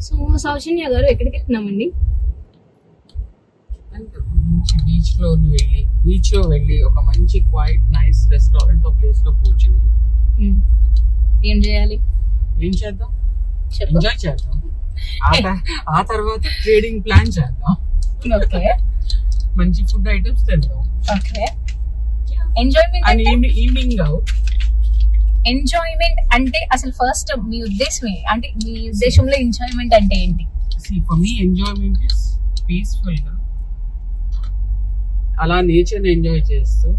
So సౌజన్య గారు ఎక్కడికి వెళ్తున్నామండి? మంచి బీచ్ లో వెళ్ళి ఒక మంచి క్వైట్ నైస్ రెస్టారెంట్ ప్లేస్ లో కూర్చుని ఏం చేయాలి? ఏం చేద్దాం? ఎంజాయ్ చేద్దాం. ఆ తర్వాత ట్రేడింగ్ ప్లాన్ చేద్దాం. ఓకే, మంచి ఫుడ్ ఐటమ్స్ తిందాం. Okay, enjoyment and evening enjoyment అంటే అసలు ఫస్ట్ మీ ఉద్దేశమే, అంటే మీ ఉద్దేశంలో ఎంజాయ్మెంట్ అంటే ఏంటి? For me enjoyment is peaceful గా అలా నేచర్ ని ఎంజాయ్ చేస్తూ,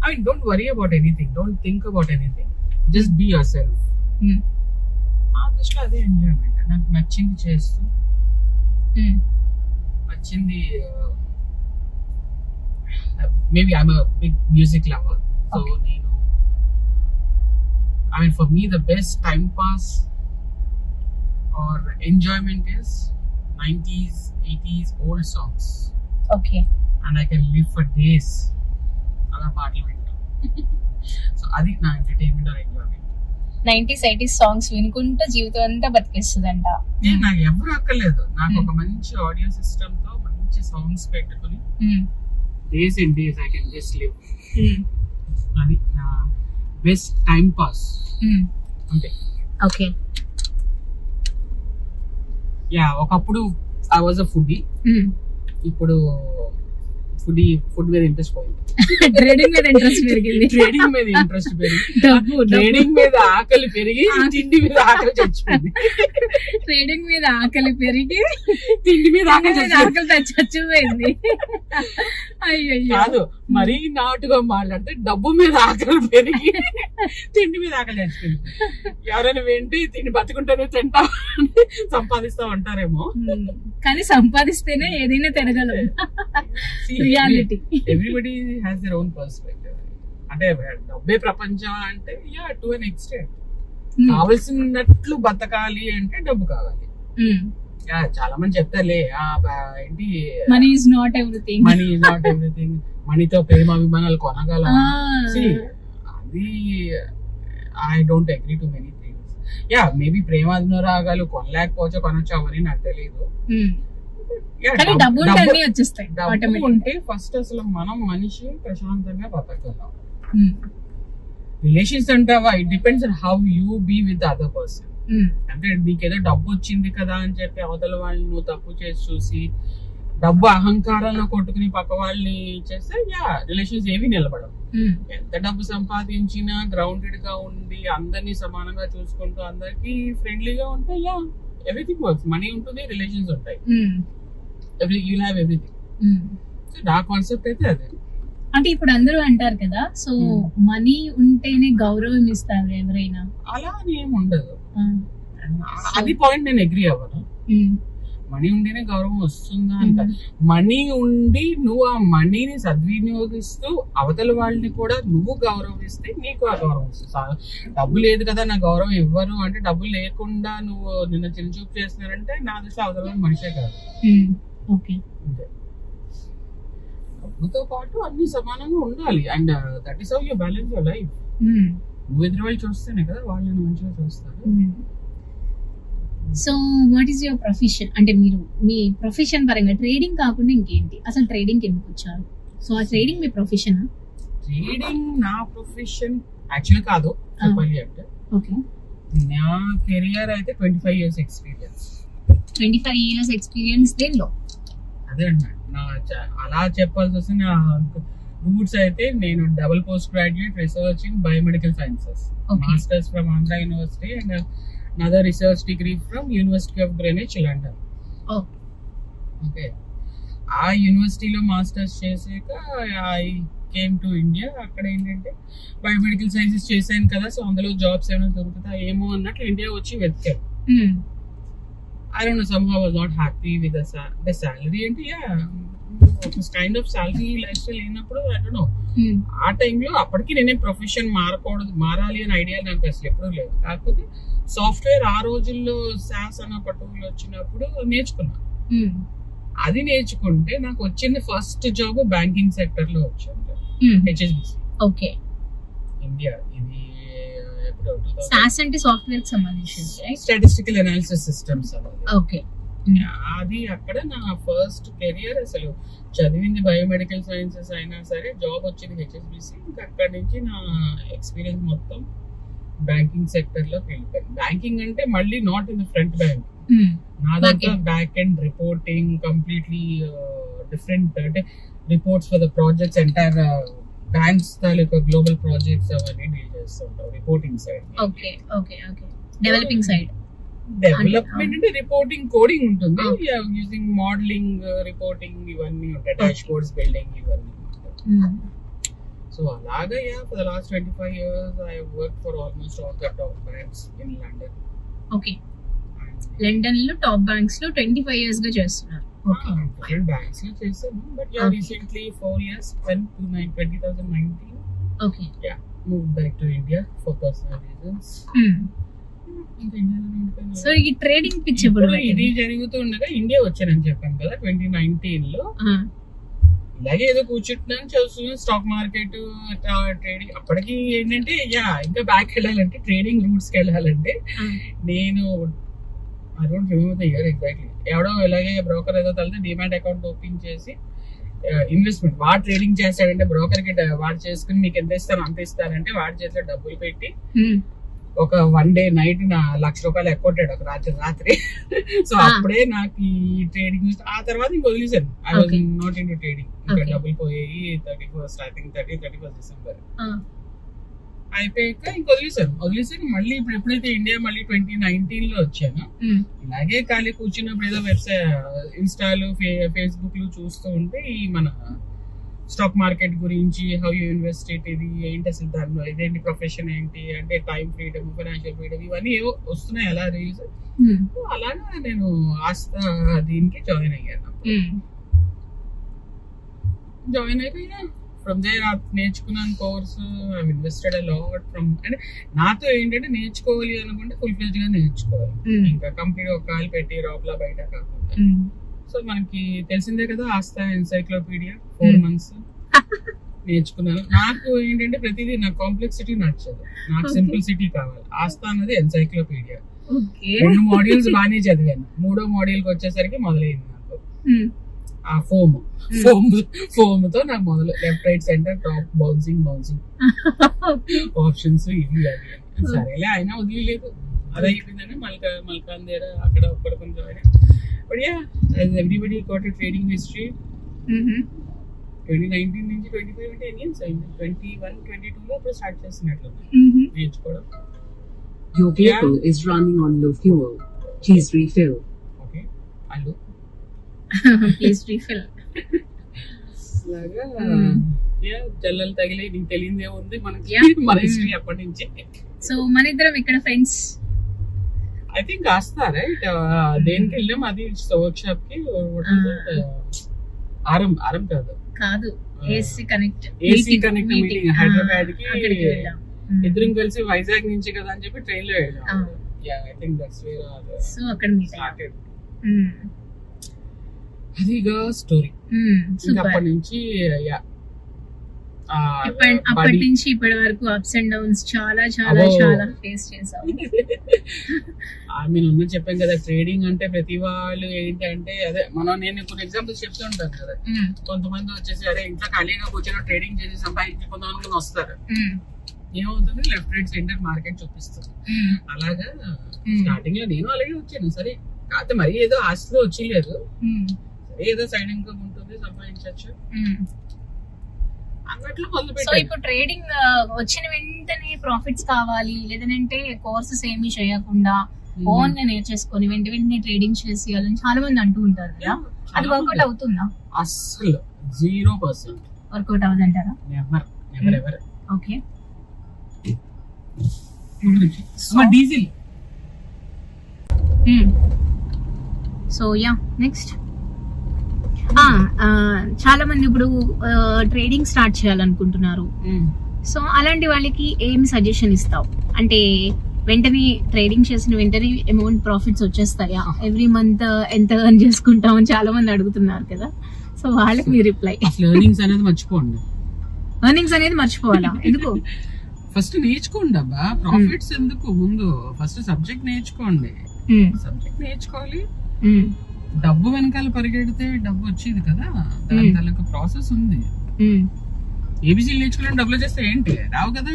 I mean don't worry about anything, don't think about anything, just be yourself. నా దృష్టిలో అదే ఎంజాయ్మెంట్. నాకు నచ్చింది చేస్తూ, నచ్చింది maybe I'm a big music lover, so నేను I mean, for me, the best time pass or enjoyment is 90s, 80s, old songs. Okay. And I can live for days. Ala party winter. So, adi na entertainment or enjoyment. 90s, 80s songs వినుకుంటూ జీవితం అంతా బతికేస్తుందంట. నాకు ఎవరు అక్కర్లేదు. నాకు ఒక మంచి audio system తో మంచి సాంగ్స్ పెట్టుకుని days and days I can just live. అది నా బెస్ట్ టైం పాస్. అంతే. ఓకే. యా, ఒకప్పుడు ఐ వాజ్ అ ఫుడీ. ఇప్పుడు ఫుడ్ మీద ఇంట్రెస్ట్ పోయింది. ట్రేడింగ్ మీద ఇంట్రెస్ట్ పెరిగింది. ట్రేడింగ్ మీద ఇంట్రెస్ట్ పెరిగి, ట్రేడింగ్ మీద ఆకలి పెరిగి, తిండి మీద ఆకలి చచ్చిపోయింది. ట్రేడింగ్ మీద ఆకలి పెరిగి, తిండి మీద ఆకలి చచ్చిపోయింది. అయ్యో కాదు, మరీ నాటుగా మాట్లాడితే డబ్బు మీద ఆకలి పెరిగి, తిండి మీద ఆకలి చచ్చిపోయింది. ఎవరైనా ఏంటి తిండి బతుకుంటేనే తింటా, సంపాదిస్తా ఉంటారేమో, కానీ సంపాదిస్తేనే ఏదైనా తినగలం. Reality. Everybody has their own perspective. అంటే డబ్బే ప్రపంచం అంటే యా, టు అన్ ఎక్స్టెంట్. కావలసినట్లు బతకాలి అంటే డబ్బు కావాలి. చాలా మంది చెప్తారులే, ఏంటి money is not everything, money is not everything, మనీతో ప్రేమ అభిమానాలు కొనగలం. అది I don't agree to many things. Yeah, maybe ప్రేమ అనురాగాలు కొనలేకపోవచ్చు, కొనొచ్చు, అవన్నీ నాకు తెలియదు. డబ్బు ఉంటే ఫస్ట్ అసలు మనం మనిషి ప్రశాంతంగా బతకగలం. రిలేషన్స్ అంటావా, it depends on how you be with the other person. అంటే నీకేదో డబ్బు వచ్చింది కదా అని చెప్పి అవతల వాళ్ళని నువ్వు తప్పు చేసి చూసి డబ్బు అహంకారంలో కొట్టుకుని పక్క వాళ్ళని చేస్తే యా, రిలేషన్స్ ఏవి నిలబడవు. ఎంత డబ్బు సంపాదించినా గ్రౌండెడ్ గా ఉండి అందరినీ సమానంగా చూసుకుంటూ అందరికి ఫ్రెండ్లీగా ఉంటే యా, ఎవ్రీథింగ్ వర్క్స్. మనీ ఉంటుంది, రిలేషన్స్ ఉంటాయి, you'll have everything. సో నా కాన్సెప్ట్ అయితే అదే. అంటే ఇప్పుడు అందరూ అంటారు కదా, సో మనీ ఉంటేనే గౌరవం ఇస్తారు ఎవరైనా, అలా అని ఏమి ఉండదు. అది పాయింట్ నేను అగ్రీ అవ్వను. మనీ ఉంటేనే గౌరవం వస్తుందా అంట. మనీ ఉండి నువ్వు ఆ మనీని సద్వినియోగిస్తూ అవతల వాళ్ళని కూడా నువ్వు గౌరవిస్తే నీకు ఆ గౌరవం వస్తుంది. డబ్బు లేదు కదా నా గౌరవం ఇవ్వరు అంటే, డబ్బు లేకుండా నువ్వు నిన్న చిన్నచూపు చేస్తున్నారంటే నా దృష్టి అవతల మనిషే కాదు. డబ్బుతో పాటు అన్ని సమానంగా ఉండాలి. And that is how you balance your life. నువ్వు ఎదురు వాళ్ళు చూస్తేనే కదా వాళ్ళని మంచిగా చూస్తారు. So what is your profession? అంటే మీరు మీ ప్రొఫెషన్ పరంగా ట్రేడింగ్ కాకుండా ఇంకేంటి, అసలు ట్రేడింగ్ ఎందుకు వచ్చారు? సో ఆ ట్రేడింగ్ మీ ప్రొఫెషన్? ట్రేడింగ్ నా ప్రొఫెషన్ యాక్చువల్ కాదు చెప్పాలి అంటే. ఓకే. నా కెరియర్ అయితే 25 years ఎక్స్పీరియన్స్. 25 years ఎక్స్పీరియన్స్ దేనిలో? అదే అన్నా, అలా చెప్పాల్సి వస్తే నా రూట్స్ అయితే నేను double post graduate research in biomedical sciences, masters from Andhra university and another research degree from University of Greenwich, London. Okay. ఆ యూనివర్సిటీలో మాస్టర్స్ చేసాక ఐ కేమ్ టు ఇండియా. అక్కడ ఏంటంటే బయోమెడికల్ సైన్సెస్ చేశాను కదా, సో అందులో జాబ్స్ ఏమైనా దొరుకుతాయి ఏమో అన్నట్లు ఇండియా వచ్చి వెతికాను. I don't know, somehow I was not happy with the salary. And yeah, kind of salary life style అయినప్పుడు ఐ డోంట్ నో, ఆ టైంలో అప్పటికి నేనే ప్రొఫెషన్ మారాలి అనే ఐడియా నాకు అసలు ఎప్పుడూ లేదు. కాకపోతే సాఫ్ట్వేర్ ఆ రోజుల్లో సాస్ అన్న పట్టుకులు వచ్చినప్పుడు నేర్చుకున్నా. అది నేర్చుకుంటే నాకు వచ్చింది ఫస్ట్ జాబ్ బ్యాంకింగ్ సెక్టర్ లో వచ్చింది, HSBC. ఓకే. ఇండియా ఇది SaaS అంటే సాఫ్ట్వేర్ కి సంబంధించింది, స్టాటిస్టికల్ అనాలిసిస్ సిస్టమ్స్ అనేది. ఓకే. అది అక్కడ నా ఫస్ట్ కెరియర్. అసలు చదివింది బయోమెడికల్ సైన్సెస్ అయినా సరే జాబ్ వచ్చింది HSBC. ఇంకా అక్కడి నుంచి నా ఎక్స్పీరియన్స్ మొత్తం బ్యాంకింగ్ సెక్టర్ లోకి వెళ్ళిపోయింది. బ్యాంకింగ్ అంటే మళ్ళీ not in the front bank, నా దగ్గర back and reporting completely different. అంటే reports for the projects, entire banks తాలూకా గ్లోబల్ ప్రాజెక్ట్స్ అవన్నీ డీల్ చేస్తుంటాం. Reporting side. Okay okay okay. Developing side. Development అంటే రిపోర్టింగ్, కోడింగ్ ఉంటుంది. యూజింగ్ మోడలింగ్, రిపోర్టింగ్ ఇవన్నీ ఉంటాయి. డాష్ బోర్డ్స్ బిల్డింగ్ ఇవన్నీ ఉంటాయి. సో అలాగా for the last 25 years I have worked for almost all the top banks in London. Okay. London లో top banks లో 25 years గా చేస్తున్నారు. ఓకే. డిఫరెంట్ బ్యాంక్స్ లో చేశాను. But recently 4 years when 2019 okay moved back to India for personal reasons. So ఈ trading pitch ఎప్పుడు ఇది జరుగుతుండగా ఇండియా వచ్చానని చెప్పాను కదా 2019 లో. ఇలాగే ఏదో కూర్చుంటున్నాను, చదువుతున్నాను స్టాక్ మార్కెట్ ట్రేడింగ్. అప్పటికి ఏంటంటే ఇంకా బ్యాక్ వెళ్ళాలంటే ట్రేడింగ్ రూట్స్ కి వెళ్ళాలంటే నేను I don't remember the year exactly. ఎవడో ఇలాగే బ్రోకర్ ఏదో తలితే డిమాట్ అకౌంట్ ఓపెన్ చేసి ఇన్వెస్ట్మెంట్ వాడు ట్రేడింగ్ చేస్తాడంటే బ్రోకర్ కి వాడు చేసుకుని మీకు ఎంత ఇస్తాను అంత ఇస్తానంటే వాడి చేతిలో డబ్బులు పెట్టి ఒక 1 day నైట్ నా ₹1,00,000 ఎక్కొట్టాడు ఒక రాత్రి. సో అప్పుడే నాకు ఈ ట్రేడింగ్ ఆ తర్వాత ఇంక వదిలేసాను. I was not in to trading. ఇంకా డబ్బులు పోయాయి 31 December అయిపోయాక ఇంక వదిలేసాను. మళ్ళీ ఇప్పుడు ఎప్పుడైతే ఇండియా మళ్ళీ 2019 లో వచ్చాను, ఇలాగే ఖాళీ కూర్చున్నప్పుడు ఏదో వెబ్సైట్ ఇన్స్టాలు ఫేస్బుక్ లో చూస్తూ ఉంటే ఈ మన స్టాక్ మార్కెట్ గురించి, హౌ యూ ఇన్వెస్ట్ ఇది ఏంటి అసలు దానిలో ఇదేంటి ప్రొఫెషన్ ఏంటి అంటే టైం ఫ్రీడమ్, ఫైనాన్షియల్ ఫ్రీడమ్ ఇవన్నీ ఏవో వస్తున్నాయి అలా రీల్స్. అలాగా నేను ఆస్తా దీనికి జాయిన్ అయ్యాను. జాయిన్ అయిపోయినా ఫ్రమ్ దేర్ నేర్చుకున్నాను course. I invested a lot from. అంటే నాతో ఏంటంటే నేర్చుకోవాలి అనుకుంటే ఫుల్ ఫ్లెడ్జ్ గా నేర్చుకోవాలి, ఇంకా కంప్లీట్ ఒక కాలు పెట్టి లోపల బయట కాకుండా. సో మనకి తెలిసిందే కదా ఆస్థా ఎన్సైక్లోపీడియా 4 months నేర్చుకున్నాను. నాకు ఏంటంటే ప్రతిదీ నాకు కాంప్లెక్సిటీ నచ్చదు, నాకు సింప్లిసిటీ కావాలి. ఆస్థా అన్నది ఎన్సైక్లోపీడియా. 2 modules బాగానే చదివాను. 3వ module కి వచ్చేసరికి మొదలైంది నాకు ఆ ఫోమ్ తో నాకు మొదలు. Left right centre top bouncing options ఇవి అవి. సరేలే అయినా వదిలేదు, అది అయిపోయిందని మల్కాన్ దగ్గర అక్కడ ఒక్కడ కొంచెం. But yeah, as everybody got a trading history. 2019 నుంచి 25 అంటే ఎన్ని years అయింది? 21, 22 లో అప్పుడు స్టార్ట్ చేసినట్లు నేర్చుకోవడం. Your vehicle is running on low fuel. Please refill. Okay. Hello. Please refill. లాగా జల్లలు తగిలే నీకు తెలియదే ఉంది మనకి మన హిస్టరీ అప్పటి నుంచి. సో మన ఇద్దరం ఇక్కడ friends. I think Aastha right. దేనికి వెళ్ళాం అది వర్క్ షాప్ కి. ఆరం కాదు ఏసీ కనెక్ట్ మీటింగ్ హైదరాబాద్ కి ఇద్దరం కలిసి వైజాగ్ నుంచి కదా అని చెప్పి ట్రైన్ లో వెళ్ళాం. I think that's where so అక్కడ స్టార్టెడ్. అదిగా స్టోరీ. అప్పటి నుంచి అప్పటి నుంచి ఇప్పటి వరకు అప్స్ అండ్ డౌన్స్ చాలా చాలా చాలా ఫేస్ చేసాం. నేను చెప్పాను కదా ట్రేడింగ్ అంటే ప్రతి వాళ్ళు ఏంటంటే అదే నేను కొన్ని ఎగ్జాంపుల్స్ చెప్తూ ఉంటాను కదా. కొంతమంది వచ్చేసి అరే ఇంట్లో ఖాళీగా కూర్చొని ట్రేడింగ్ చేసి సంపాదించి కొంతమంది వస్తారు. ఏమవుతుంది లెఫ్ట్ రైట్ సెంటర్ మార్కెట్ చూపిస్తుంది. అలాగా స్టార్టింగ్ లో నేను అలాగే వచ్చాను. సరే కాకపోతే మరి ఏదో ఆస్తిలో వచ్చేయలేదు, ఏదో సైడ్ ఇన్కమ్ ఉంటుంది సంపాదించవచ్చు అన్నట్లు మొదలుపెట్టాను. సో ఇప్పుడు ట్రేడింగ్ వచ్చిన వెంటనే ప్రాఫిట్స్ కావాలి లేదంటే కోర్సెస్ ఏమీ చేయకుండా ఓన్ గా నేర్చేసుకొని వెంటనే ట్రేడింగ్ చేసేయాలని చాలా మంది అంటూ ఉంటారు కదా. అది వర్కౌట్ అవుతుందా? అస్సలు 0% వర్కౌట్ అవ్వదంటారా? Never. Okay. Diesel. So next చాలా మంది ఇప్పుడు ట్రేడింగ్ స్టార్ట్ చేయాలనుకుంటున్నారు. సో అలాంటి వాళ్ళకి ఏం సజెషన్ ఇస్తావు? అంటే వెంటనే ట్రేడింగ్ చేసిన వెంటనే అమౌంట్ ప్రాఫిట్స్ వచ్చేస్తాయా? ఎవ్రీ మంత్ ఎంత ఎర్న్ చేసుకుంటాం అని చాలా మంది అడుగుతున్నారు కదా. సో వాళ్ళకి మీ రిప్లై? ఎర్నింగ్స్ అనేది మర్చిపోండి. ఎర్నింగ్స్ అనేది మర్చిపోవాలా? ఎందుకు? ఫస్ట్ నేర్చుకోండి అబ్బా, ప్రాఫిట్స్ ఎందుకు ముందు, ఫస్ట్ సబ్జెక్ట్ నేర్చుకోండి. సబ్జెక్ట్ నేర్చుకోవాలి, డబ్బు వెనకాల పరిగెడితే డబ్బు వచ్చేది కదా, దాని తాలూకు ప్రాసెస్ ఉంది. ఏబిసిలు నేర్చుకోవాలని డబ్బులు చేస్తే ఏంటి రావు కదా.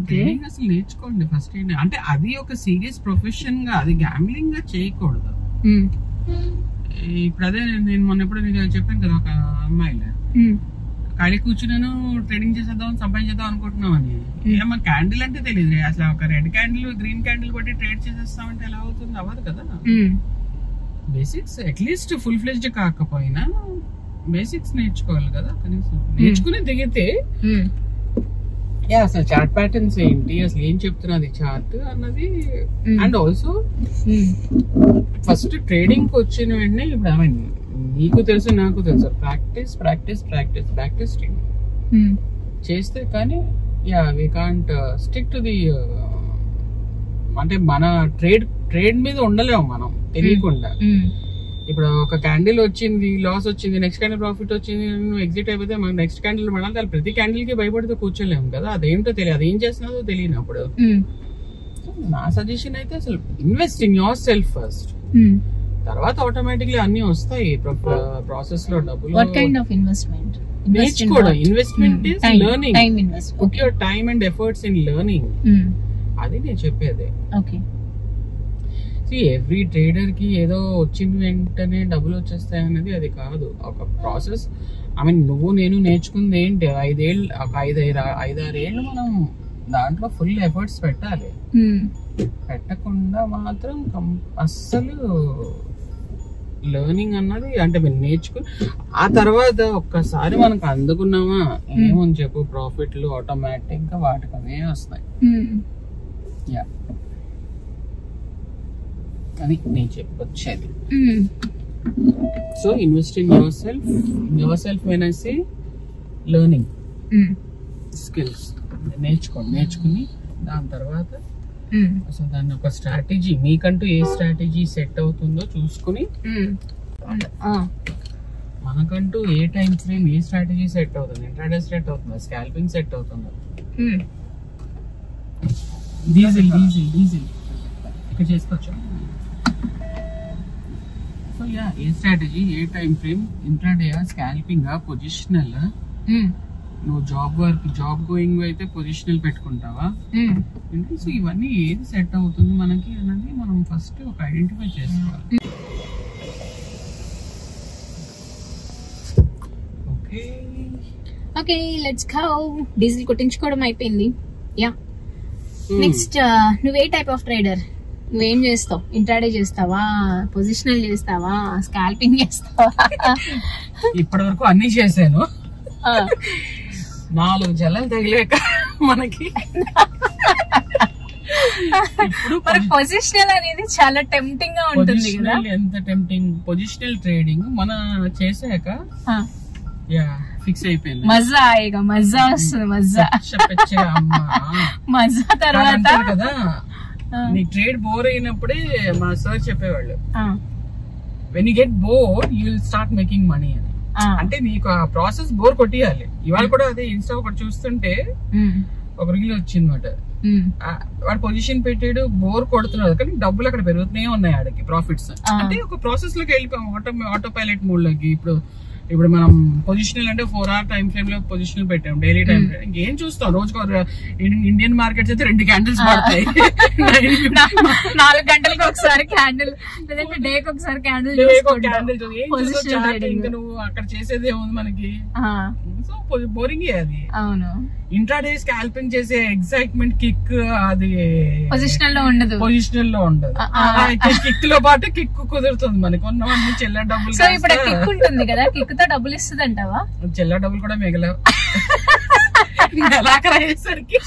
ట్రేడింగ్ అసలు నేర్చుకోండి ఫస్ట్. అంటే అది ఒక సీరియస్ ప్రొఫెషన్ గా, అది గ్యాంబ్లింగ్ గా చేయకూడదు. ఇప్పుడు అదే నేను మొన్న ఎప్పుడు నేను చెప్పాను కదా, ఒక అమ్మాయిలే ఖాళీ కూర్చున్నాను ట్రేడింగ్ చేసేద్దాం సంపాదించేద్దాం అనుకుంటున్నాం అని. ఏమో క్యాండిల్ అంటే తెలియదు అసలు, ఒక రెడ్ క్యాండిల్ గ్రీన్ క్యాండిల్ కొట్టి ట్రేడ్ చేసేస్తామంటే ఎలా అవుతుంది, అవ్వదు కదా. బేసిక్స్ అట్లీస్ట్ ఫుల్ ఫ్లెజ్డ్ కాకపోయినా బేసిక్స్ నేర్చుకోవాలి కదా కనీసం. నేర్చుకుని దిగితే అసలు చార్ట్ ప్యాటర్న్స్ ఏంటి, అసలు ఏం చెప్తున్నది చార్ట్ అన్నది. అండ్ ఆల్సో ఫస్ట్ ట్రేడింగ్ వచ్చిన వెంటనే ఇప్పుడు ఐ మీన్ నీకు తెలుసు నాకు తెలుసు, ప్రాక్టీస్ ప్రాక్టీస్ ప్రాక్టీస్ ప్రాక్టీస్ చేస్తే కానీ we can't stick to the, అంటే మన ట్రేడ్ మీద ఉండలేము మనం తెలియకుండా. ఇప్పుడు ఒక క్యాండిల్ వచ్చింది లాస్ వచ్చింది, నెక్స్ట్ క్యాండిల్ ప్రాఫిట్ వచ్చింది, నువ్వు ఎగ్జిట్ అయిపోతే మనకు నెక్స్ట్ క్యాండిల్ పడాలి, ప్రతి క్యాండిల్ కి భయపడితే కూర్చోలేము కదా. అదేంటో తెలియదు, అది ఏం చేస్తున్నదో తెలియనప్పుడు నా సజెషన్ అయితే అసలు invest in yourself first, తర్వాత ఆటోమేటిక్లీ అన్ని వస్తాయి ప్రాసెస్ లో డబ్బులు. What kind of investment? నేర్చుకోవడం. Investment is learning, put your time and efforts in learning, అది నేను చెప్పేది. ఓకే, ఎవ్రీ ట్రేడర్ కి ఏదో వచ్చిన వెంటనే డబ్బులు వచ్చేస్తాయి అనేది అది కాదు, ఒక ప్రాసెస్. ఐ మీన్ నువ్వు నేను నేర్చుకుంది ఏంటి, 5-6 ఏళ్ళు మనం దాంట్లో ఫుల్ ఎఫర్ట్స్ పెట్టాలి. పెట్టకుండా మాత్రం అస్సలు లెర్నింగ్ అన్నది అంటే మేము నేర్చుకుని ఆ తర్వాత ఒక్కసారి మనకు అందుకున్నామా ఏమని చెప్పు, ప్రాఫిట్లు ఆటోమేటిక్ గా వాటికి అవే వస్తాయి. యా, అది నేను చెప్పొచ్చేది. So invest in yourself when I say learning skills నేర్చుకుని దాని తర్వాత అసలు దాన్ని ఒక స్ట్రాటజీ, మీకంటూ ఏ స్ట్రాటజీ సెట్ అవుతుందో చూసుకుని, మనకంటూ ఏ టైం ఫ్రేమ్ ఏ స్ట్రాటజీ సెట్ అవుతుంది, ఇంట్రాడే సెట్ అవుతుందా, స్కాల్పింగ్ సెట్ అవుతుందా, డీజిల్ ఇక్కడ చేసుకోవచ్చు. సో యా, ఏ స్ట్రాటజీ ఏ time frame, intraday scalping positional, నువ్వు జాబ్ గోయింగ్ అయితే పొజిషనల్ పెట్టుకుంటావా, సో ఇవన్నీ ఏది సెట్ అవుతుంది మనకి అన్నది మనం ఫస్ట్ ఒక ఐడెంటిఫై చేసుకోవాలి. Okay let's go. డీజిల్ కొట్టించుకోవడం అయిపోయింది. యా, నెక్స్ట్ నువ్వే టైప్ ఆఫ్ ట్రేడర్? నువ్వేం చేస్తావు? ఇంట్రాడే చేస్తావా, పొజిషనల్ చేస్తావా, స్కాల్పింగ్ చేస్తావా? ఇప్పటి వరకు అన్ని చేశాను. 4 జల్లలు తగిలేక మనకి ఇప్పుడు పొజిషనల్ అనేది చాలా టెంప్టింగ్ గా ఉంటుంది కదా. ఎంత టెంప్టింగ్ పొజిషనల్ ట్రేడింగ్ మన చేసాక ఫిక్స్ అయిపోయింది. మజా మజా వస్తుంది, మజా తర్వాత కదా. నీ ట్రేడ్ బోర్ అయినప్పుడే మా సార్ చెప్పేవాళ్ళు, when you get bore you will start making money అని. అంటే నీకు ఆ ప్రాసెస్ బోర్ కొట్టియాలి. ఇవాళ కూడా అదే ఇన్స్టా ఒకటి చూస్తుంటే ఒక రీల్ వచ్చిందన్నమాట. వాడు పొజిషన్ పెట్టాడు, బోర్ కొడుతున్నాడు కానీ డబ్బులు అక్కడ పెరుగుతూనే ఉన్నాయి ఆడికి ప్రాఫిట్స్. అంటే ఒక ప్రాసెస్ లోకి వెళ్ళిపోయాం, ఆటో పైలట్ మోడ్ లోకి. ఇప్పుడు మనం పొజిషనల్ అంటే 4 hour టైం ఫ్రేమ్ లో పొజిషనల్ పెట్టాం, డైలీ టైం ఫ్రేమ్. ఇంకేం చూస్తాం, రోజుకు ఇండియన్ మార్కెట్స్ అయితే 2 క్యాండిల్స్ పడతాయి. 4 గంటలకు ఒకసారి క్యాండిల్, లేదంటే డేకి ఒకసారి క్యాండిల్. ఇంకా నువ్వు అక్కడ చేసేది ఏముంది మనకి, సో బోరింగ్ అది. అవును, ఇంట్రాడే స్కాల్పింగ్ చేసే ఎక్సైట్మెంట్ కిక్ అది పొజిషనల్ లో ఉండదు. కిక్ లో పాటు కిక్ కుదురుతుంది మనకి. కొన్నవన్నీ చిల్లర డబ్బులు. సో ఇప్పుడు కిక్ ఉంటుంది కదా, కిక్ తో డబ్బులు ఇస్తుంది అంటావా? చిల్లర డబ్బులు కూడా మిగలవు. నెలాఖరయ్యేసరికి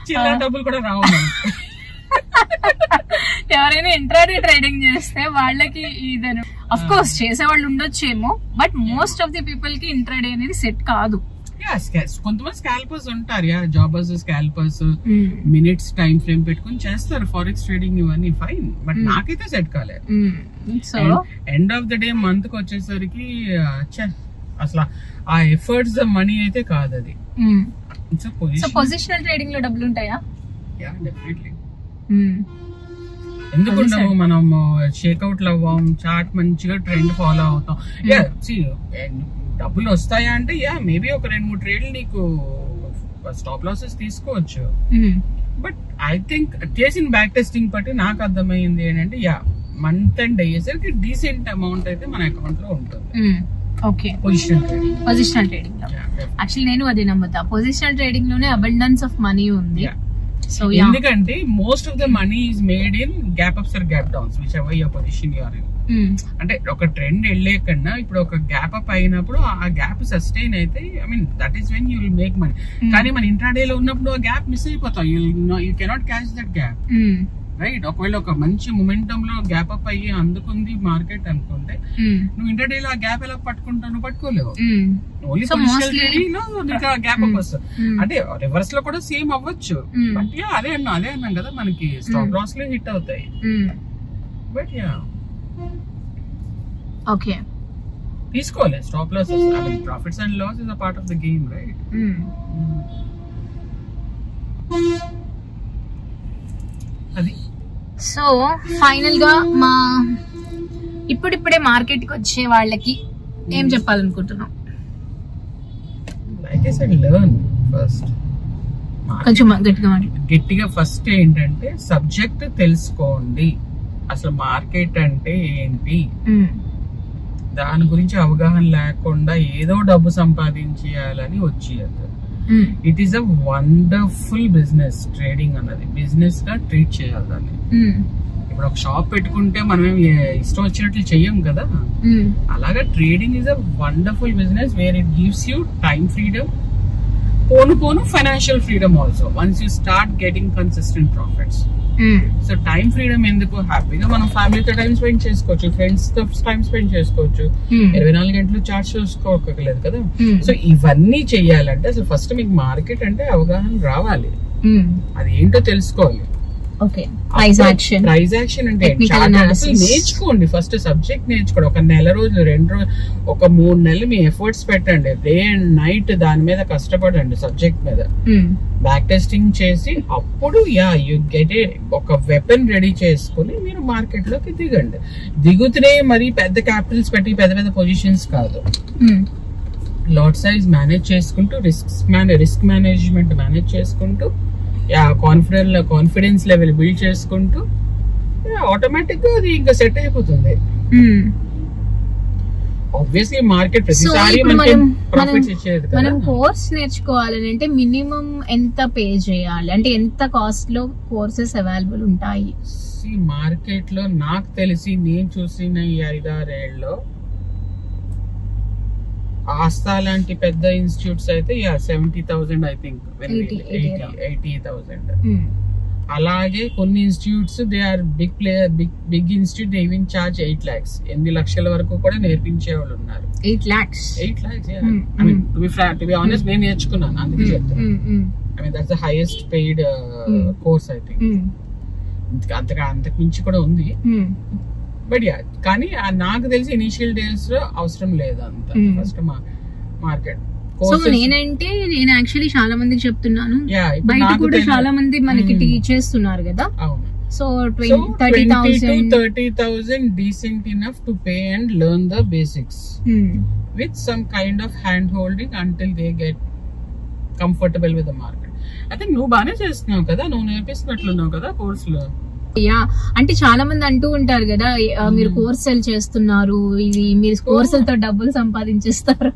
చిల్లర డబ్బులు కూడా రావు. ఎవరైనా ఇంట్రాడే ట్రేడింగ్ చేస్తే వాళ్ళకి ఇదను అఫ్ కోర్స్ చేసే వాళ్ళు ఉండొచ్చేమో, but most of the people కి ఇంట్రాడే అనేది సెట్ కాదు. కొంతమంది స్కాల్పర్స్ ఉంటారు, jobbers scalpers minutes time frame పెట్టుకుని చేస్తారు ఫారెక్స్ ట్రేడింగ్, ఇవన్నీ ఫైన్. బట్ నాకైతే సెట్ కాలేదు. So end of the day month కి వచ్చేసరికి అసలు ఆ ఎఫర్ట్స్ మనీ అయితే కాదు అది. సో పొజిషనల్ ట్రేడింగ్ లో డబ్బులు ఉంటాయా? ఎందుకుంటాము, మనం షేక్అవుట్ అవ్వం, చార్ట్ మంచిగా ట్రెండ్ ఫాలో అవుతాం. డబ్బులు వస్తాయా అంటే మేబీ ఒక 2-3 ట్రేడ్లు నీకు స్టాప్ లాసెస్ తీసుకోవచ్చు. బట్ ఐ థింక్ చేసిన బ్యాక్ టెస్టింగ్ బట్టి నాకు అర్థమైంది ఏంటంటే మంత్ అండ్ అయ్యేసరికి డీసెంట్ అమౌంట్ అయితే మన అకౌంట్ లో ఉంటుంది. ఓకే, పొజిషనల్ ట్రేడింగ్ లో యాక్చువల్లీ నేను అదే నమ్ముతా. పొజిషనల్ ట్రేడింగ్ లోనే అబండెన్స్ ఆఫ్ మనీ ఉంది. సో ఎందుకంటే most of the money is made in gap ups or gap downs whichever your position you are in. అంటే ఒక ట్రెండ్ వెళ్ళే కన్నా ఇప్పుడు ఒక గ్యాప్ అప్ అయినప్పుడు ఆ గ్యాప్ సస్టైన్ అయితే I mean that is when you will make money. కానీ మన ఇంట్రాడే లో ఉన్నప్పుడు ఆ గ్యాప్ మిస్ అయిపోతాం, you cannot catch that gap, right? ఒకవేళ ఒక మంచి మొమెంటం లో గ్యాప్ అప్ అయ్యి అందుకుంది మార్కెట్ అనుకుంటే నువ్వు ఇంటర్డే లో ఆ గ్యాప్ ఎలా పట్టుకుంటావు? నువ్వు పట్టుకోలేవు. ఓన్లీ పొజిషనల్ ట్రేడింగ్ లో నీకు ఆ గ్యాప్ అప్ వస్తుంది. అంటే రివర్స్ లో కూడా సేమ్ అవ్వచ్చు. బట్ అదే అన్నాం కదా, మనకి స్టాప్ లాస్ లో హిట్ అవుతాయి. బట్ ఓకే, తీసుకోవాలి stop loss. Profits and loss is a part of the game, right? అది. సో ఫైనల్ గా మా ఇప్పుడిప్పుడే మార్కెట్ కి వచ్చే వాళ్ళకి ఏం చెప్పాలనుకుంటున్నాం? Like I said, learn first. కొంచెం గట్టిగా ఫస్ట్ ఏంటంటే సబ్జెక్ట్ తెలుసుకోండి. అసలు మార్కెట్ అంటే ఏంటి, దాని గురించి అవగాహన లేకుండా ఏదో డబ్బు సంపాదించేయాలని వచ్చేది. It is a wonderful business. Trading అన్నది బిజినెస్ గా ట్రీట్ చేయాలి దాన్ని. ఇప్పుడు ఒక షాప్ పెట్టుకుంటే మనం ఇష్టం వచ్చినట్లు చెయ్యం కదా, అలాగా trading is a wonderful business where it gives you time freedom, పోను financial freedom also once you start getting consistent profits. So time freedom ఎందుకు, హ్యాపీగా మనం ఫ్యామిలీతో టైం స్పెండ్ చేసుకోవచ్చు, ఫ్రెండ్స్ తో టైం స్పెండ్ చేసుకోవచ్చు, 24 గంటలు చార్ట్ చూసుకోలేదు కదా. సో ఇవన్నీ చెయ్యాలంటే అసలు ఫస్ట్ మీకు మార్కెట్ అంటే అవగాహన రావాలి, అది ఏంటో తెలుసుకోవాలి. ప్రైస్ యాక్షన్ అంటే నేర్చుకోండి. ఫస్ట్ సబ్జెక్ట్ నేర్చుకోండి. ఒక నెల రోజులు, 2 రోజులు, ఒక 3 నెలలు మీ ఎఫర్ట్స్ పెట్టండి. డే అండ్ నైట్ దాని మీద కష్టపడండి, సబ్జెక్ట్ మీద బ్యాక్ టెస్టింగ్ చేసి అప్పుడు యూ గెట్ ఏ ఒక వెపన్ రెడీ చేసుకుని మీరు మార్కెట్ లోకి దిగండి. దిగుతూనే మరి పెద్ద క్యాపిటల్స్ పెట్టి పెద్ద పొజిషన్స్ కాదు, లాట్ సైజ్ మేనేజ్ చేసుకుంటూ రిస్క్ మేనేజ్మెంట్ మేనేజ్ చేసుకుంటూ కాన్ఫిడెన్స్ లెవెల్ బిల్డ్ చేసుకుంటూ ఆటోమేటిక్ గా అది ఇంకా సెట్ అయిపోతుంది. ఆబ్వియస్లీ మార్కెట్ ప్రతిసారి ప్రాఫిట్స్ ఇచ్చేది కదా. మనం కోర్స్ నేర్చుకోవాలని అంటే మినిమం ఎంత పే చేయాలి, అంటే ఎంత కాస్ట్ లో కోర్సెస్ అవైలబుల్ ఉంటాయి? మార్కెట్ లో నాకు తెలిసి నేను చూసిన ఈ 5-6 ఏళ్ళలో ఆస్థా లాంటి పెద్ద ఇన్స్టిట్యూట్స్ అయితే 70,000 ఐ థింక్ 80,000. అలాగే కొన్ని institutes they are big institute, they even charge 8 lakhs 8 లక్షల వరకు కూడా నేర్పించే వాళ్ళు ఉన్నారు. 8 lakhs I mean to be honest నేను నేర్చుకున్నాను, అందుకే చెప్తాను. I mean that's the highest paid course I think. అంతకు మించి కూడా ఉంది. బట్ కానీ నాకు తెలిసి ఇనిషియల్ డేస్ లో అవసరం లేదు అంత ఫస్ట్ మార్కెట్. సో నేను యాక్చువల్లీ చాలా మందికి చెప్తున్నాను, బయట కూడా చాలా మంది మనకి టీచ్ చేస్తున్నారు కదా. So 30,000 decent enough to pay and learn the basics with some kind of hand holding until they get comfortable with the market. I think నువ్వు బాగానే చేస్తున్నావు కదా, నువ్వు నేర్పిస్తున్నట్లున్నావు కదా కోర్సులో. అంటే చాలా మంది అంటూ ఉంటారు కదా, మీరు కోర్సులు చేస్తున్నారు, ఇది మీరు కోర్సులతో డబ్బులు సంపాదించేస్తారు.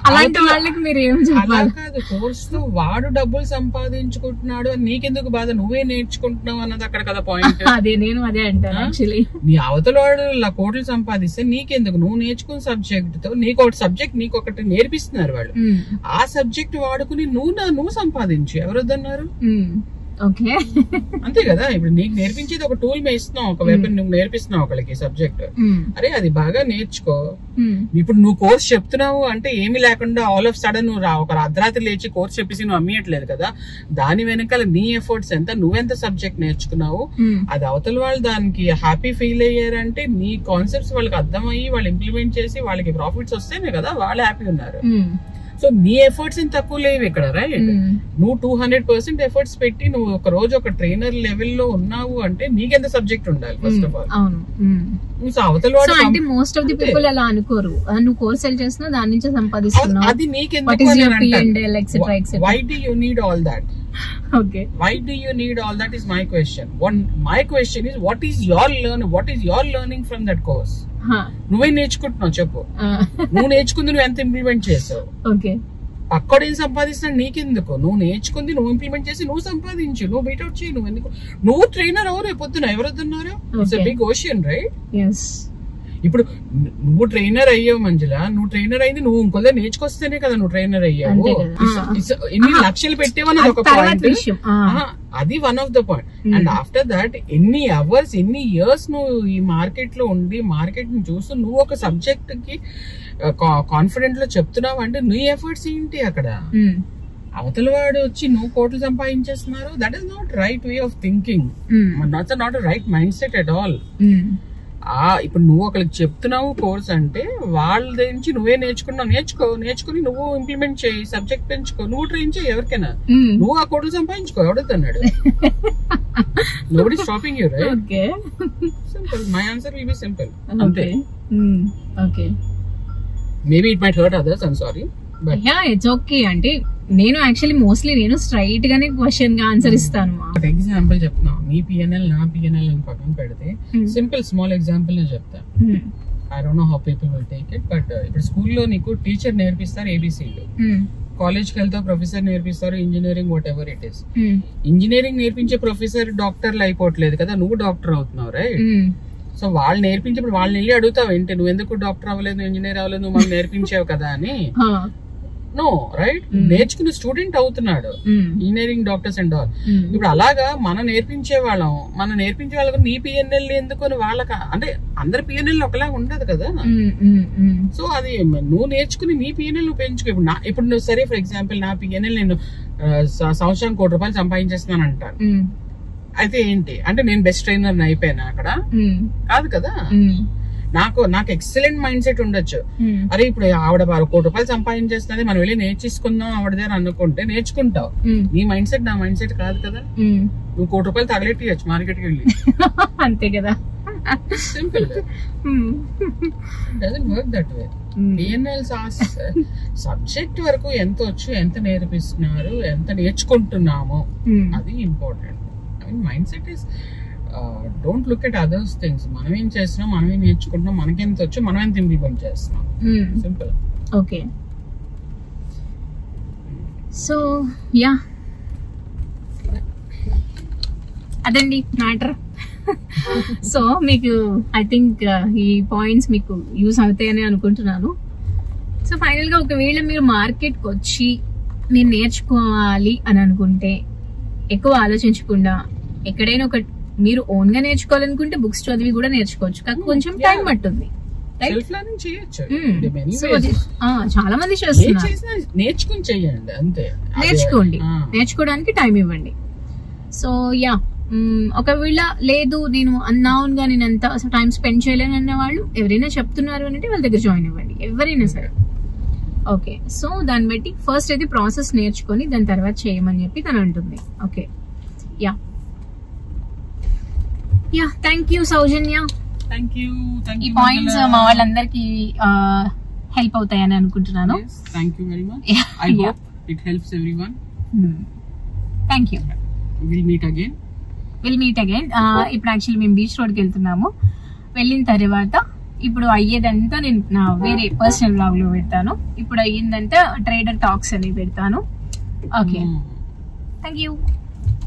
అలాంటి వాళ్ళకి మీరు ఏం చెప్పాలి? కోర్స్ వాడు డబ్బులు సంపాదించుకుంటున్నాడు అని నీకెందుకు బాధ, నువ్వే నేర్చుకుంటున్నావు అన్నది అక్కడ కదా పాయింట్. నేను అదే అంటాను యాక్చువల్లీ. నీ అవతల వాడు కోట్లు సంపాదిస్తే నీకెందుకు, నువ్వు నేర్చుకున్న సబ్జెక్ట్ తో నీకు సబ్జెక్ట్ నీకు ఒకటి నేర్పిస్తున్నారు వాళ్ళు, ఆ సబ్జెక్ట్ వాడుకుని నువ్వు సంపాదించు, ఎవరొద్దన్నారు? అంతే కదా. ఇప్పుడు నీకు నేర్పించేది ఒక టూల్ మేము ఇస్తున్నావు, ఒక వెపన్ నువ్వు నేర్పిస్తున్నావు ఒకళ్ళకి సబ్జెక్ట్, అరే అది బాగా నేర్చుకో. ఇప్పుడు నువ్వు కోర్స్ చెప్తున్నావు అంటే ఏమి లేకుండా ఆల్ ఆఫ్ సడన్ నువ్వు ఒక అర్ధరాత్రి లేచి కోర్స్ చెప్పేసి నువ్వు అమ్మేయట్లేదు కదా. దాని వెనకాల నీ ఎఫర్ట్స్ ఎంత, నువ్వెంత సబ్జెక్ట్ నేర్చుకున్నావు, అది అవతల వాళ్ళు దానికి హ్యాపీ ఫీల్ అయ్యారంటే నీ కాన్సెప్ట్స్ వాళ్ళకి అర్థమయ్యి వాళ్ళు ఇంప్లిమెంట్ చేసి వాళ్ళకి ప్రాఫిట్స్ వస్తేనే కదా వాళ్ళు హ్యాపీ ఉన్నారు. సో నీ ఎఫర్ట్స్ ఏం తక్కువ లేవు ఇక్కడ, రైట్? నువ్వు 200% ఎఫర్ట్స్ పెట్టి నువ్వు ఒక రోజు ఒక ట్రైనర్ లెవెల్లో ఉన్నావు అంటే నీకెంత సబ్జెక్ట్ ఉండాలి ఫస్ట్ ఆఫ్ ఆల్. సో అవతల వాడు అంటే మోస్ట్ ఆఫ్ ది పీపుల్ అలా అనుకోరు. నువ్వు కోర్స్ సెల్ చేస్తున్నా దాని నుంచి సంపాదిస్తున్నావు, అది నీకెందుకు? Why do you need all that? Okay. Why do you need all that is my question. My question is what is your learning from that course? నువ్వే నేర్చుకుంటున్నావు చెప్పు. నువ్వు నేర్చుకుంది నువ్వు ఎంత ఇంప్లిమెంట్ చేసావు? ఓకే, అక్కడ ఏం సంపాదిస్తున్నాడు నీకెందుకు? నువ్వు నేర్చుకుంది నువ్వు ఇంప్లిమెంట్ చేసి నువ్వు సంపాదించు, నువ్వు బీట్అవుట్ చేయి. నువ్వు ఎందుకు? నువ్వు ట్రైనర్ ఎవరు పొద్దున ఎవరొద్దున్నారు? It's a big ocean, right? ఇప్పుడు నువ్వు ట్రైనర్ అయ్యావు మంజుల, నువ్వు ట్రైనర్ అయింది నువ్వు ఇంకొక నేర్చుకొస్తేనే కదా నువ్వు ట్రైనర్ అయ్యావు. ఎన్ని లక్షలు పెట్టేవన్నది ఒక పాయింట్, అది one of the point. And after that ఎన్ని అవర్స్ ఎన్ని ఇయర్స్ నువ్వు ఈ మార్కెట్ లో ఉండి మార్కెట్ ని చూస్తూ నువ్వు ఒక సబ్జెక్ట్ కి కాన్ఫిడెంట్ లో చెప్తున్నావు అంటే నీ ఎఫర్ట్స్ ఏంటి అక్కడ? అవతల వాడు వచ్చి నువ్వు కోట్లు సంపాదించేస్తున్నారు. That is not right way of thinking, not right mindset at all. ఇప్పుడు నువ్వు ఒకరికి చెప్తున్నావు కోర్స్ అంటే వాళ్ళ నుంచి నువ్వే నేర్చుకుని నువ్వు ఇంప్లిమెంట్ చేయి, సబ్జెక్ట్ పెంచుకో, నువ్వు ట్రైన్ చేయి ఎవరికైనా, నువ్వు ఆ కోర్సులు సంపాదించుకో. ఎవడొద్దన్నాడు? Nobody stopping you, right? Simple. My answer will be simple, అంతే. Maybe it might hurt others, I'm sorry. It's okay. అంటే నేను యాక్చువల్లీ మోస్ట్లీ నేను స్ట్రైట్ గానే క్వశ్చన్ గా ఆన్సర్ ఇస్తాను. ఎగ్జాంపుల్ చెప్తున్నా, నీ పిఎన్ఎల్ నా పిఎన్ఎల్ అని పక్కన పెడితే సింపుల్ స్మాల్ ఎగ్జాంపుల్ నేను చెప్తా. I don't know how people will take it, but ఇప్పుడు స్కూల్లో నీకు టీచర్ నేర్పిస్తారు ఏబిసిలు, కాలేజ్ కి వెళ్తావు ప్రొఫెసర్ నేర్పిస్తారు engineering, what ever it is. Engineering నేర్పించే ప్రొఫెసర్ డాక్టర్లు అయిపోవట్లేదు కదా, నువ్వు డాక్టర్ అవుతున్నావు, రైట్? సో వాళ్ళు నేర్పించేప్పుడు వాళ్ళని వెళ్ళి అడుగుతావు ఏంటి నువ్వు ఎందుకు డాక్టర్ అవ్వలేదు, ఇంజనీర్ అవ్వలేదు, నువ్వు మాకు నేర్పించావు కదా అని. No, right? నేర్చుకునే స్టూడెంట్ అవుతున్నాడు, ఇంజనీరింగ్ డాక్టర్స్ అండ్ ఆల్. ఇప్పుడు అలాగా మనం నేర్పించే వాళ్ళకు నీ పిఎన్ఎల్ ఎందుకు అని వాళ్ళకి, అంటే అందరి పిఎన్ఎల్ ఒకలా ఉండదు కదా. సో అది నువ్వు నేర్చుకుని నీ పిఎన్ఎల్ నువ్వు పెంచుకో. ఇప్పుడు నువ్వు సరే ఫర్ ఎగ్జాంపుల్ నా పిఎన్ఎల్ నేను సంవత్సరానికి ₹1 సంపాదించేస్తున్నాను అంటాను. అయితే ఏంటి అంటే నేను బెస్ట్ ట్రైనర్ అయిపోయినా అక్కడ? కాదు కదా. నాకు ఎక్సలెంట్ మైండ్ సెట్ ఉండొచ్చు. అరే ఇప్పుడు ఆవిడ ₹1 సంపాదించేస్తుంది, మనం వెళ్ళి నేర్చేసుకుందాం ఆవిడ దగ్గర అనుకుంటే నేర్చుకుంటావు. నీ మైండ్ సెట్ నా మైండ్ సెట్ కాదు కదా. నువ్వు ₹1 తగలెట్టచ్చు మార్కెట్ కి వెళ్ళి, అంతే కదా. Simple. Doesn't work that way. PNL subject వరకు ఎంత వచ్చు, ఎంత నేర్పిస్తున్నారు, ఎంత నేర్చుకుంటున్నాము, అది important. I mean mind set is don't look at others things. మనం ఏం చేస్తున్నాం, మనం ఏం నేర్చుకుంటున్నాం, మనకెంత వచ్చు, మనం ఎంత ఇంప్లిమెంట్ చేస్తున్నాం. సింపుల్. ఓకే, సో యా అదండి మ్యాటర్. సో మీకు ఐ థింక్ ఈ పాయింట్స్ మీకు యూస్ అవుతాయని అనుకుంటున్నాను. సో ఫైనల్ గా ఒకవేళ మీరు మార్కెట్ కి వచ్చి నేను నేర్చుకోవాలి అని అనుకుంటే ఎక్కువ ఆలోచించకుండా ఎక్కడైనా ఒక మీరు ఓన్ గా నేర్చుకోవాలనుకుంటే బుక్స్ చదివి కూడా నేర్చుకోవచ్చు, కానీ కొంచెం టైం పట్టుంది. చాలా మంది చేస్తున్నారు. నేర్చుకోండి, నేర్చుకోవడానికి టైం ఇవ్వండి. సో యా, ఒకవేళ లేదు నేను అన్నౌన్ గా నేను అంత టైం స్పెండ్ చేయలేను అన్న వాళ్ళు ఎవరైనా చెప్తున్నారు అంటే వాళ్ళ దగ్గర జాయిన్ అవ్వండి, ఎవరైనా సరే. ఓకే, సో దాన్ని బట్టి ఫస్ట్ అయితే ప్రాసెస్ నేర్చుకొని దాని తర్వాత చేయమని చెప్పి తను అంటుంది. Okay, yeah yeah, thank you Soujanya. ఈ పాయింట్స్ మా వాళ్ళందరికి హెల్ప్ అవుతాయని అనుకుంటున్నాను. Thank you very much. I hope it helps everyone. Thank you. Will meet again. ఇప్పుడు యాక్చువల్లీ మేము బీచ్ రోడ్కి వెళ్తున్నాము. వెళ్ళిన తర్వాత ఇప్పుడు అయ్యేదంతా నేను నా వేరే పర్సనల్ బ్లాగ్ లో పెడతాను. ఇప్పుడు అయ్యిందంతా ట్రేడర్ టాక్స్ అని పెడతాను. Okay, thank you.